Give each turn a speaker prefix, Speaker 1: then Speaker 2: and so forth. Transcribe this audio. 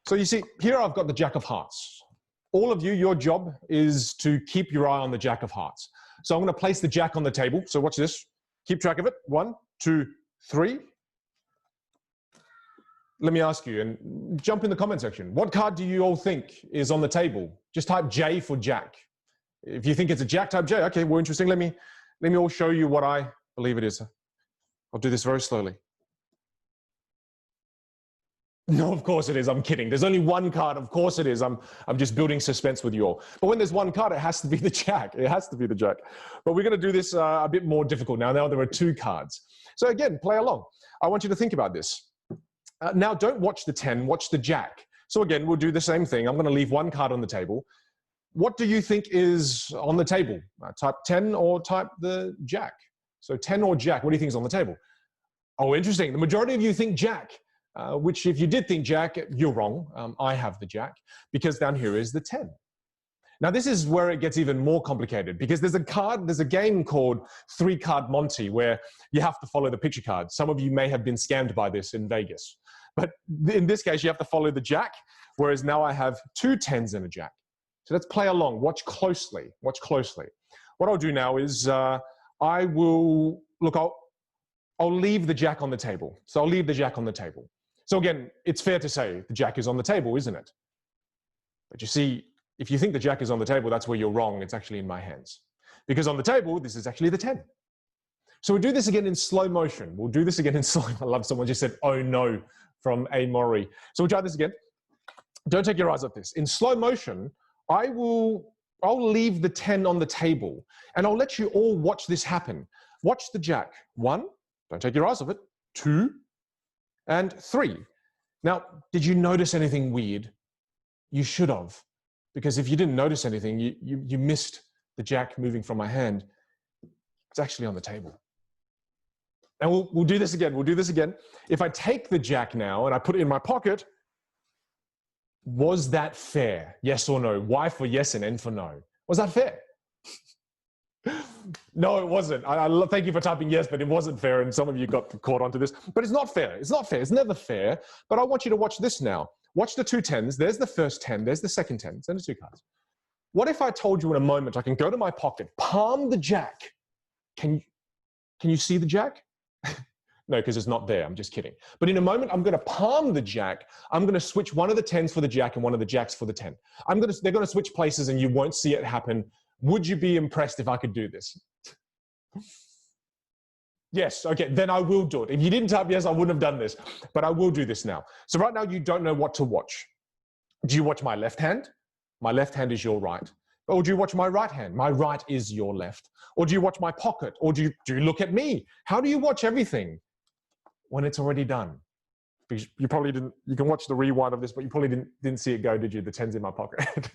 Speaker 1: So you see, here I've got the Jack of Hearts. All of you, your job is to keep your eye on the Jack of Hearts. So I'm going to place the Jack on the table. So watch this. Keep track of it. 1, 2, 3. Let me ask you, and jump in the comment section. What card do you all think is on the table? Just type J for Jack. If you think it's a Jack, type J. Okay, well, interesting. Let me all show you what I believe it is. I'll do this very slowly. No, of course it is. I'm kidding. There's only one card. Of course it is. I'm just building suspense with you all. But when there's one card, it has to be the Jack. It has to be the Jack. But we're going to do this a bit more difficult now. Now there are 2 cards. So again, play along. I want you to think about this. Now don't watch the 10, watch the Jack. So again, we'll do the same thing. I'm going to leave one card on the table. What do you think is on the table? Type 10 or type the Jack. So 10 or Jack, what do you think is on the table? Oh, interesting. The majority of you think Jack. Which if you did think Jack, you're wrong. I have the Jack, because down here is the 10. Now this is where it gets even more complicated, because there's a game called 3-Card Monty where you have to follow the picture card. Some of you may have been scammed by this in Vegas. But in this case, you have to follow the Jack, whereas now I have 2 10s and a Jack. So let's play along. Watch closely. Watch closely. What I'll do now is I'll leave the Jack on the table. So I'll leave the Jack on the table. So again, it's fair to say the Jack is on the table, isn't it? But you see, if you think the Jack is on the table, that's where you're wrong. It's actually in my hands. Because on the table, this is actually the 10. So we'll do this again in slow motion. We'll do this again in slow. I love someone just said, "Oh no," from A. Mori. So we'll try this again. Don't take your eyes off this. In slow motion, I'll leave the 10 on the table, and I'll let you all watch this happen. Watch the Jack. 1, don't take your eyes off it. 2, and 3. Now, did you notice anything weird? You should have, because if you didn't notice anything, you missed the Jack moving from my hand. It's actually on the table. And we'll do this again. We'll do this again. If I take the Jack now and I put it in my pocket, was that fair? Yes or no? Y for yes and N for no. Was that fair? No, it wasn't. I thank you for typing yes, but it wasn't fair, and some of you got caught onto this. But it's not fair. It's not fair. It's never fair. But I want you to watch this now. Watch the 2 10s. There's the first 10. There's the second 10. Send the 2 cards. What if I told you in a moment I can go to my pocket, palm the Jack? Can you see the Jack? No, because it's not there. I'm just kidding. But in a moment, I'm going to palm the Jack. I'm going to switch one of the 10s for the Jack and one of the Jacks for the 10. They're going to switch places, and you won't see it happen. Would you be impressed if I could do this? Yes, okay, then I will do it. If you didn't type yes, I wouldn't have done this, but I will do this now. So right now, you don't know what to watch. Do you watch my left hand? My left hand is your right. Or do you watch my right hand? My right is your left. Or do you watch my pocket? Or do you look at me? How do you watch everything when it's already done? Because you probably didn't, you can watch the rewind of this, but you probably didn't see it go, did you? The 10's in my pocket.